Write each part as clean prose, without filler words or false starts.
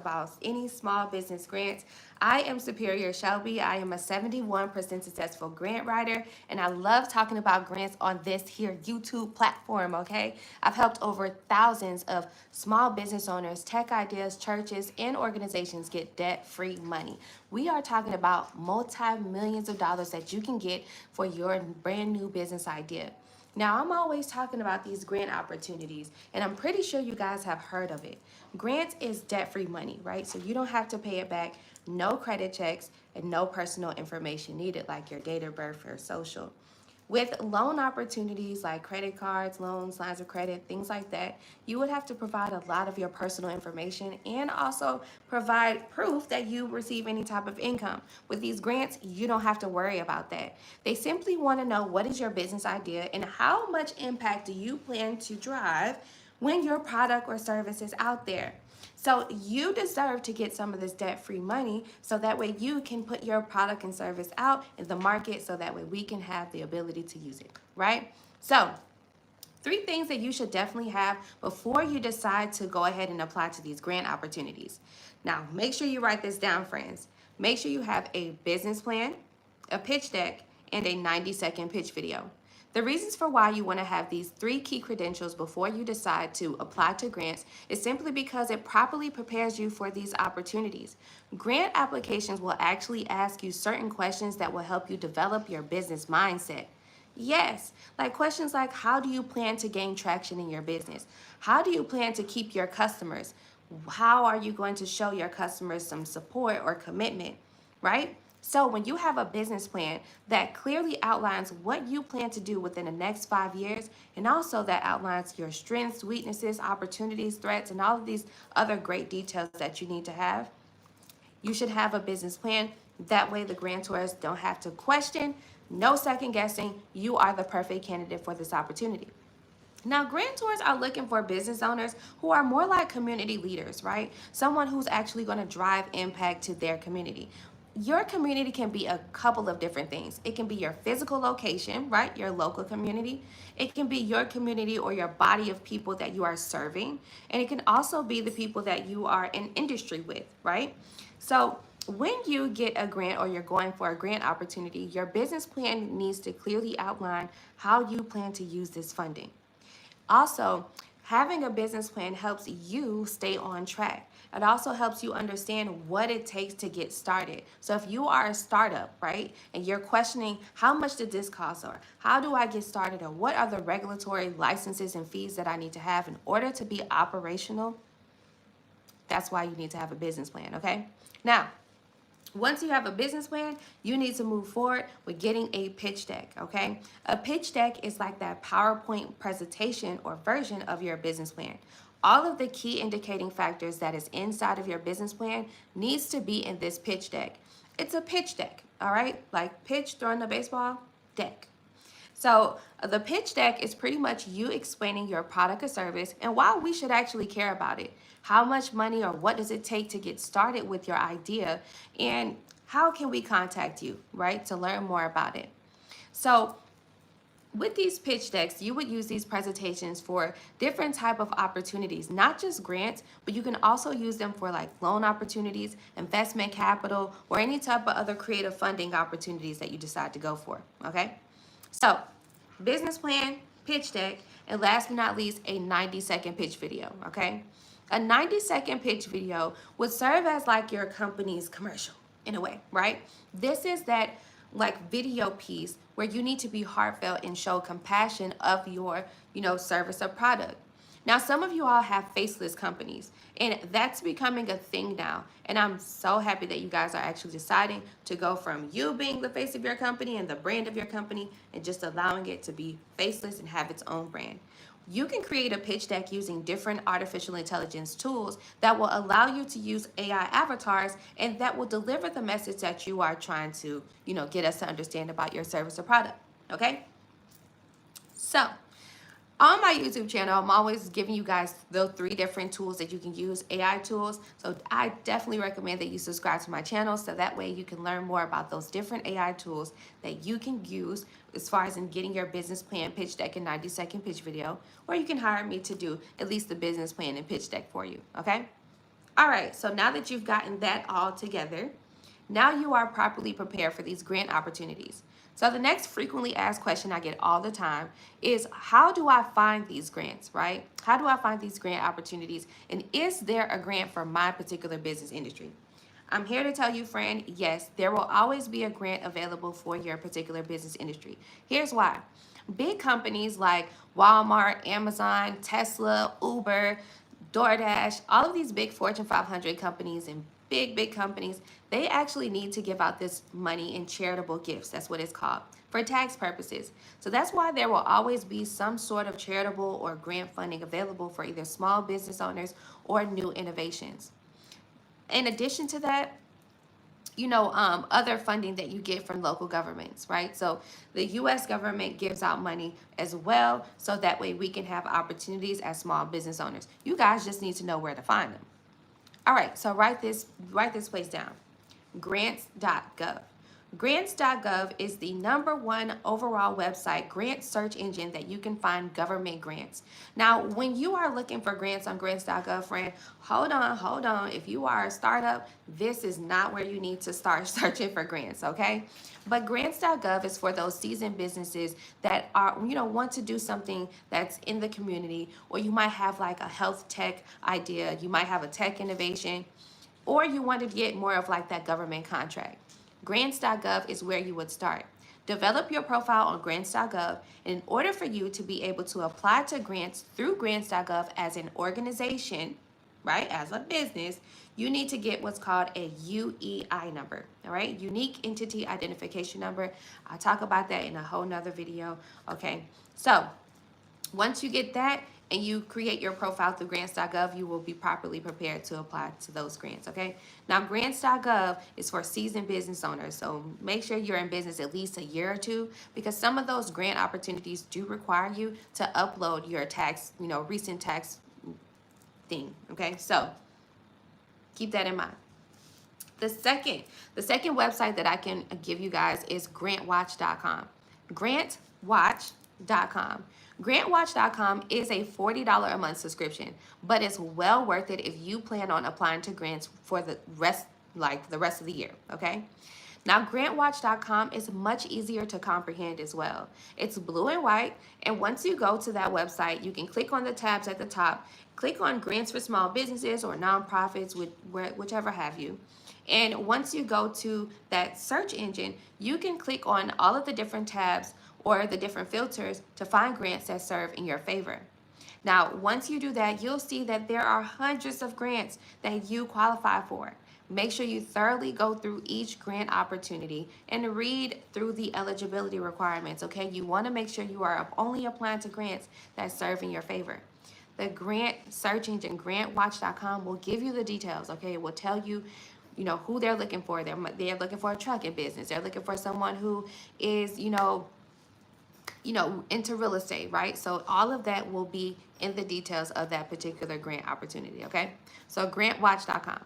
about any small business grants. I am Superior Shelby. I am a 71% successful grant writer, and I love talking about grants on this here YouTube platform, okay? I've helped over thousands of small business owners, tech ideas, churches, and organizations get debt-free money. We are talking about multi-millions of dollars that you can get for your brand new business idea. Now, I'm always talking about these grant opportunities, and I'm pretty sure you guys have heard of it. Grants is debt-free money, right? So you don't have to pay it back, no credit checks, and no personal information needed like your date of birth or social. With loan opportunities like credit cards, loans, lines of credit, things like that, you would have to provide a lot of your personal information and also provide proof that you receive any type of income. With these grants, you don't have to worry about that. They simply want to know what is your business idea and how much impact do you plan to drive when your product or service is out there. So you deserve to get some of this debt-free money so that way you can put your product and service out in the market so that way we can have the ability to use it, right? So 3 things that you should definitely have before you decide to go ahead and apply to these grant opportunities. Now, make sure you write this down, friends. Make sure you have a business plan, a pitch deck, and a 90-second pitch video. The reasons for why you want to have these 3 key credentials before you decide to apply to grants is simply because it properly prepares you for these opportunities. Grant applications will actually ask you certain questions that will help you develop your business mindset. Yes, like questions like how do you plan to gain traction in your business? How do you plan to keep your customers? How are you going to show your customers some support or commitment, right? So when you have a business plan that clearly outlines what you plan to do within the next 5 years, and also that outlines your strengths, weaknesses, opportunities, threats, and all of these other great details that you need to have, you should have a business plan. That way the grantors don't have to question, no second guessing, you are the perfect candidate for this opportunity. Now, grantors are looking for business owners who are more like community leaders, right? Someone who's actually going to drive impact to their community. Your community can be a couple of different things. It can be your physical location, right? Your local community. It can be your community or your body of people that you are serving. And it can also be the people that you are in industry with, right? So when you get a grant or you're going for a grant opportunity, your business plan needs to clearly outline how you plan to use this funding. Also, having a business plan helps you stay on track. It also helps you understand what it takes to get started. So if you are a startup, right, and you're questioning how much did this cost, or how do I get started, or what are the regulatory licenses and fees that I need to have in order to be operational, that's why you need to have a business plan, okay? Now, once you have a business plan, you need to move forward with getting a pitch deck, okay? A pitch deck is like that PowerPoint presentation or version of your business plan. All of the key indicating factors that is inside of your business plan needs to be in this pitch deck. It's a pitch deck, all right? Like pitch, throwing the baseball, deck. So the pitch deck is pretty much you explaining your product or service and why we should actually care about it. How much money or what does it take to get started with your idea, and how can we contact you, right, to learn more about it. So with these pitch decks, you would use these presentations for different type of opportunities, not just grants, but you can also use them for like loan opportunities, investment capital, or any type of other creative funding opportunities that you decide to go for, okay? So, business plan, pitch deck, and last but not least, a 90-second pitch video, okay? A 90-second pitch video would serve as like your company's commercial in a way, right? This is that like video piece where you need to be heartfelt and show compassion of your, service or product. Now, some of you all have faceless companies, and that's becoming a thing now. And I'm so happy that you guys are actually deciding to go from you being the face of your company and the brand of your company and just allowing it to be faceless and have its own brand. You can create a pitch deck using different artificial intelligence tools that will allow you to use AI avatars and that will deliver the message that you are trying to, get us to understand about your service or product, okay? So, on my YouTube channel, I'm always giving you guys those 3 different tools that you can use, AI tools. So I definitely recommend that you subscribe to my channel so that way you can learn more about those different AI tools that you can use as far as in getting your business plan, pitch deck, and 90-second pitch video, or you can hire me to do at least the business plan and pitch deck for you, okay? All right, so now that you've gotten that all together, now you are properly prepared for these grant opportunities. So the next frequently asked question I get all the time is, how do I find these grants, right? How do I find these grant opportunities? And is there a grant for my particular business industry? I'm here to tell you, friend, yes, there will always be a grant available for your particular business industry. Here's why. Big companies like Walmart, Amazon, Tesla, Uber, DoorDash, all of these big Fortune 500 companies and big companies, they actually need to give out this money in charitable gifts. That's what it's called, for tax purposes. So that's why there will always be some sort of charitable or grant funding available for either small business owners or new innovations. In addition to that, other funding that you get from local governments, right? So the U.S. government gives out money as well, so that way we can have opportunities as small business owners. You guys just need to know where to find them. All right, so write this place down. Grants.gov. Grants.gov is the #1 overall website grant search engine that you can find government grants. Now, when you are looking for grants on grants.gov, friend, hold on. If you are a startup, this is not where you need to start searching for grants, okay? But grants.gov is for those seasoned businesses that are, want to do something that's in the community, or you might have like a health tech idea, you might have a tech innovation, or you want to get more of like that government contract. Grants.gov is where you would start. Develop your profile on grants.gov, and in order for you to be able to apply to grants through grants.gov as an organization, right, as a business, you need to get what's called a UEI number, all right, unique entity identification number. I'll talk about that in a whole nother video, okay? So once you get that and you create your profile through grants.gov, you will be properly prepared to apply to those grants, okay? Now, grants.gov is for seasoned business owners, so make sure you're in business at least a year or two, because some of those grant opportunities do require you to upload your tax, recent tax thing, okay? So keep that in mind. The second website that I can give you guys is grantwatch.com. Grantwatch.com. Grantwatch.com is a $40 a month subscription, but it's well worth it if you plan on applying to grants for the rest of the year, okay? Now, grantwatch.com is much easier to comprehend as well. It's blue and white, and once you go to that website, you can click on the tabs at the top, click on grants for small businesses or nonprofits, whichever have you. And once you go to that search engine, you can click on all of the different tabs or the different filters to find grants that serve in your favor. Now, once you do that, you'll see that there are hundreds of grants that you qualify for. Make sure you thoroughly go through each grant opportunity and read through the eligibility requirements, okay? You want to make sure you are only applying to grants that serve in your favor. The grant search engine, grantwatch.com, will give you the details, okay? It will tell you, who they're looking for. They're looking for a trucking business. They're looking for someone who is, into real estate, right? So all of that will be in the details of that particular grant opportunity, okay? So grantwatch.com.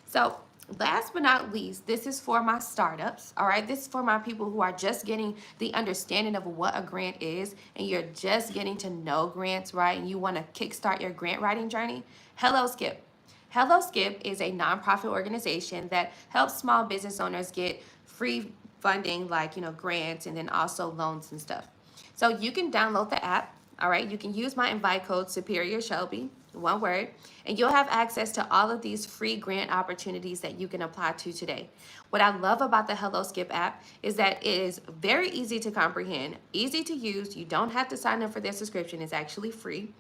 So last but not least, this is for my startups, all right? This is for my people who are just getting the understanding of what a grant is, and you're just getting to know grants, right? And you want to kickstart your grant writing journey. Hello Skip. Hello Skip is a nonprofit organization that helps small business owners get free funding, like, grants, and then also loans and stuff. So you can download the app, all right? You can use my invite code, Superior Shelby, one word, and you'll have access to all of these free grant opportunities that you can apply to today. What I love about the Hello Skip app is that it is very easy to comprehend, easy to use. You don't have to sign up for their subscription. It's actually free.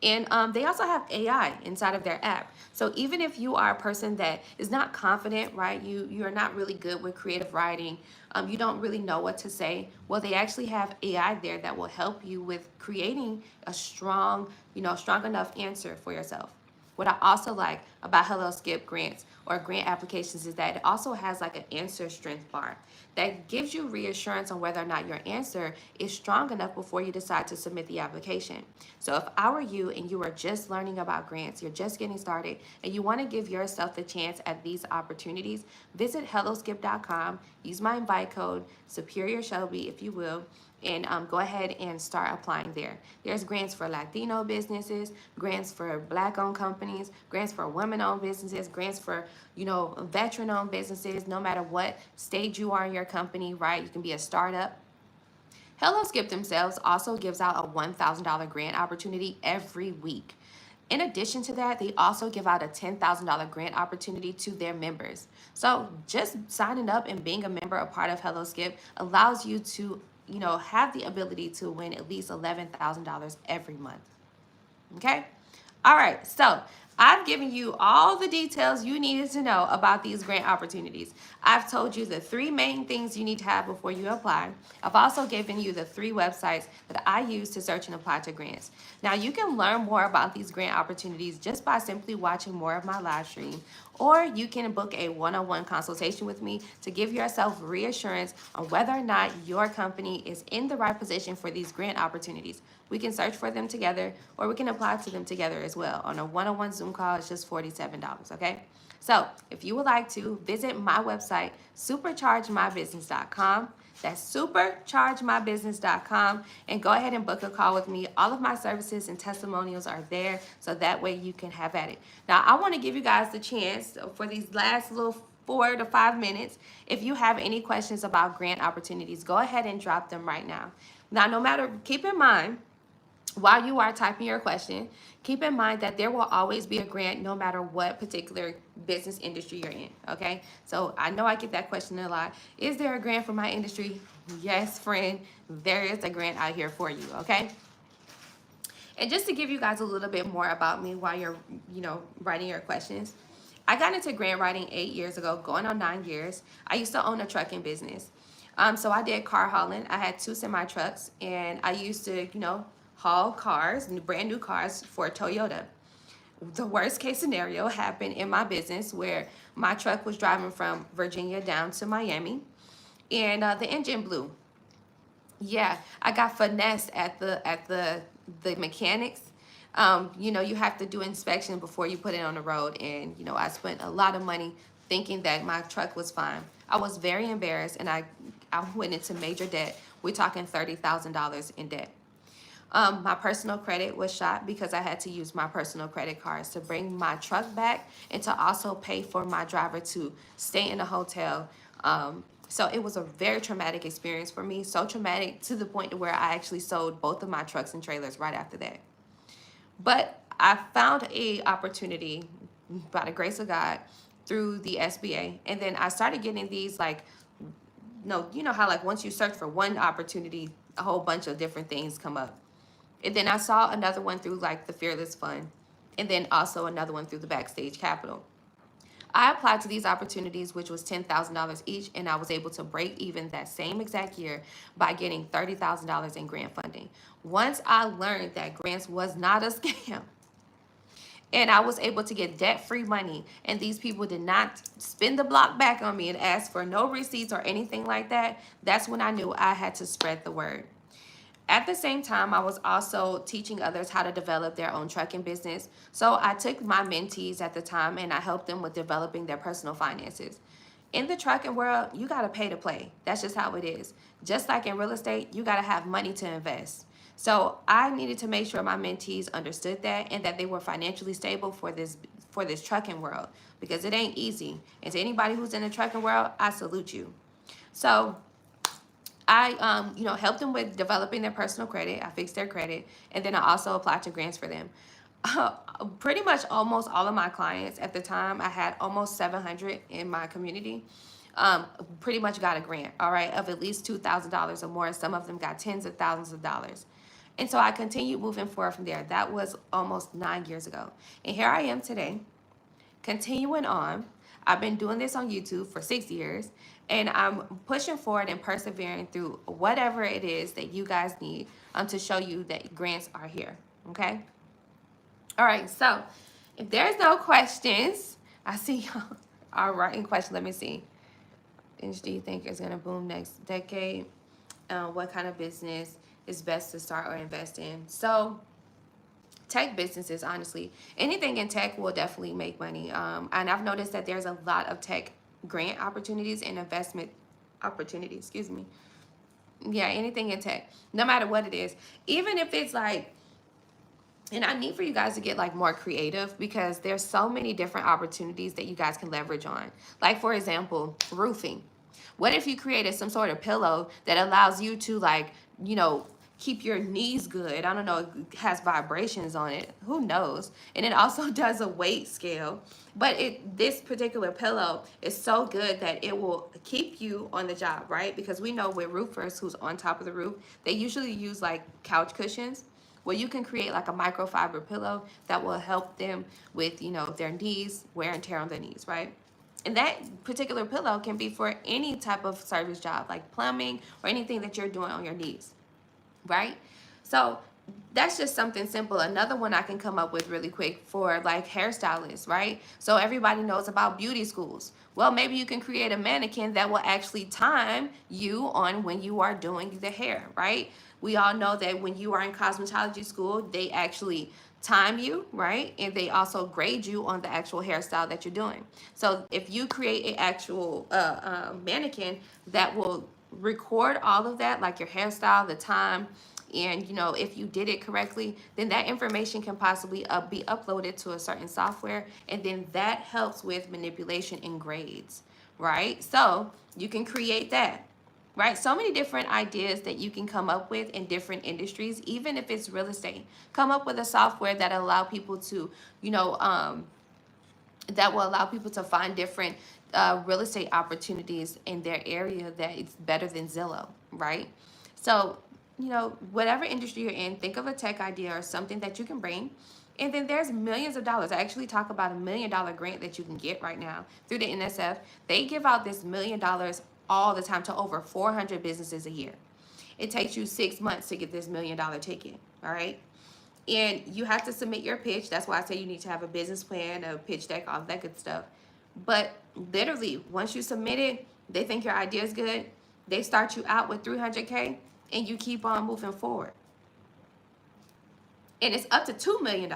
And they also have AI inside of their app. So even if you are a person that is not confident, right, you're not really good with creative writing, you don't really know what to say, well, they actually have AI there that will help you with creating a strong enough answer for yourself. What I also like about Hello Skip grants or grant applications is that it also has like an answer strength bar that gives you reassurance on whether or not your answer is strong enough before you decide to submit the application. So if I were you and you were just learning about grants, you're just getting started, and you want to give yourself the chance at these opportunities, visit helloskip.com, use my invite code, Superior Shelby, if you will, and go ahead and start applying there. There's grants for Latino businesses, grants for Black-owned companies, grants for women-owned businesses, grants for, you know, veteran-owned businesses. No matter what stage you are in your company, right? You can be a startup. Hello Skip themselves also gives out a $1,000 grant opportunity every week. In addition to that, they also give out a $10,000 grant opportunity to their members. So just signing up and being a member, a part of Hello Skip, allows you to, you know, have the ability to win at least $11,000 every month. Okay? All right, so I've given you all the details you needed to know about these grant opportunities. I've told you the 3 main things you need to have before you apply. I've also given you the 3 websites that I use to search and apply to grants. Now, you can learn more about these grant opportunities just by simply watching more of my live stream, or you can book a one-on-one consultation with me to give yourself reassurance on whether or not your company is in the right position for these grant opportunities. We can search for them together, or we can apply to them together as well. On a one-on-one Zoom call, it's just $47, okay? So if you would like to, visit my website, superchargemybusiness.com. That's superchargemybusiness.com, and go ahead and book a call with me. All of my services and testimonials are there, so that way you can have at it. Now, I want to give you guys the chance for these last little 4 to 5 minutes. If you have any questions about grant opportunities, go ahead and drop them right now. Now, no matter, keep in mind, while you are typing your question, keep in mind that there will always be a grant no matter what particular business industry you're in, okay? So I know I get that question a lot. Is there a grant for my industry? Yes, friend, there is a grant out here for you, okay? And just to give you guys a little bit more about me while you're, you know, writing your questions, I got into grant writing 8 years ago, going on 9 years. I used to own a trucking business. So I did car hauling. I had 2 semi trucks, and I used to, you know, haul cars, brand new cars for Toyota. The worst case scenario happened in my business where my truck was driving from Virginia down to Miami, and the engine blew. Yeah, I got finessed at the mechanics. You know, you have to do inspection before you put it on the road, and you know, I spent a lot of money thinking that my truck was fine. I was very embarrassed, and I went into major debt. We're talking $30,000 in debt. My personal credit was shot because I had to use my personal credit cards to bring my truck back and to also pay for my driver to stay in a hotel. So it was a very traumatic experience for me, so traumatic to the point where I actually sold both of my trucks and trailers right after that. But I found a opportunity by the grace of God through the SBA, and then I started getting these, like, no, you know how like once you search for one opportunity, a whole bunch of different things come up. And then I saw another one through like the Fearless Fund, and then also another one through the Backstage Capital. I applied to these opportunities, which was $10,000 each, and I was able to break even that same exact year by getting $30,000 in grant funding. Once I learned that grants was not a scam, and I was able to get debt-free money, and these people did not spin the block back on me and ask for no receipts or anything like that, that's when I knew I had to spread the word. At the same time, I was also teaching others how to develop their own trucking business. So I took my mentees at the time and I helped them with developing their personal finances. In the trucking world, you got to pay to play. That's just how it is. Just like in real estate, you got to have money to invest. So I needed to make sure my mentees understood that and that they were financially stable for this trucking world, because it ain't easy. And to anybody who's in the trucking world, I salute you. So I, you know, helped them with developing their personal credit. I fixed their credit, and then I also applied to grants for them. Pretty much almost all of my clients at the time, I had almost 700 in my community, pretty much got a grant, all right, of at least $2,000 or more. Some of them got tens of thousands of dollars. And so I continued moving forward from there. That was almost 9 years ago. And here I am today, continuing on. I've been doing this on YouTube for 6 years, and I'm pushing forward and persevering through whatever it is that you guys need to show you that grants are here, okay? All right, so if there's no questions, I see y'all are writing questions. Let me see. Do you think is going to boom next decade? What kind of business is best to start or invest in? So tech businesses, honestly, anything in tech will definitely make money. And I've noticed that there's a lot of tech grant opportunities and investment opportunities, excuse me. Yeah, anything in tech, no matter what it is. Even if it's like, and I need for you guys to get like more creative, because there's so many different opportunities that you guys can leverage on. Like, for example, roofing. What if you created some sort of pillow that allows you to, like, you know, keep your knees good? I don't know, it has vibrations on it. Who knows? And it also does a weight scale. But this particular pillow is so good that it will keep you on the job, right? Because we know with roofers who's on top of the roof, they usually use like couch cushions. Well, you can create like a microfiber pillow that will help them with, you know, their knees, wear and tear on their knees, right? And that particular pillow can be for any type of service job, like plumbing or anything that you're doing on your knees, right? So that's just something simple. Another one I can come up with really quick for like hairstylists, right? So everybody knows about beauty schools. Well, maybe you can create a mannequin that will actually time you on when you are doing the hair, right? We all know that when you are in cosmetology school, they actually time you, right? And they also grade you on the actual hairstyle that you're doing. So if you create an actual mannequin that will record all of that, like your hairstyle, the time, and you know, if you did it correctly, then that information can possibly be uploaded to a certain software, and then that helps with manipulation and grades, right? So you can create that, right? So many different ideas that you can come up with in different industries. Even if it's real estate, come up with a software that allow people to, you know, that will allow people to find different real estate opportunities in their area that it's better than Zillow, right? So, you know, whatever industry you're in, think of a tech idea or something that you can bring. And then there's millions of dollars. I actually talk about $1 million grant that you can get right now through the NSF. They give out this $1 million all the time to over 400 businesses a year. It takes you 6 months to get this $1 million ticket, all right? And you have to submit your pitch. That's why I say you need to have a business plan, a pitch deck, all that good stuff. But literally, once you submit it, they think your idea is good. They start you out with 300K, and you keep on moving forward. And it's up to $2 million.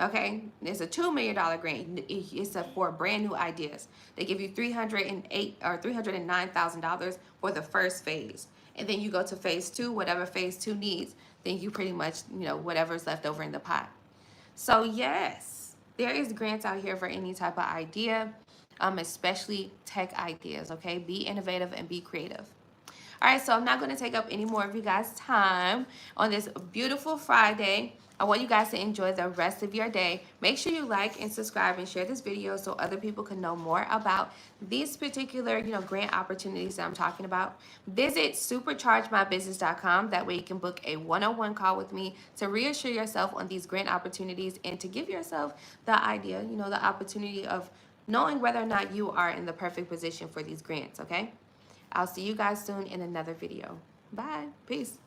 Okay, it's a $2 million grant. It's for brand new ideas. They give you $308 or $309,000 for the first phase, and then you go to phase two. Whatever phase two needs, then you pretty much, you know, whatever's left over in the pot. So yes, there is grants out here for any type of idea, especially tech ideas. Okay, be innovative and be creative. All right, so I'm not going to take up any more of you guys' time on this beautiful Friday. I want you guys to enjoy the rest of your day. Make sure you like and subscribe and share this video so other people can know more about these particular, you know, grant opportunities that I'm talking about. Visit superchargemybusiness.com. That way you can book a one-on-one call with me to reassure yourself on these grant opportunities and to give yourself the idea, you know, the opportunity of knowing whether or not you are in the perfect position for these grants, okay? I'll see you guys soon in another video. Bye. Peace.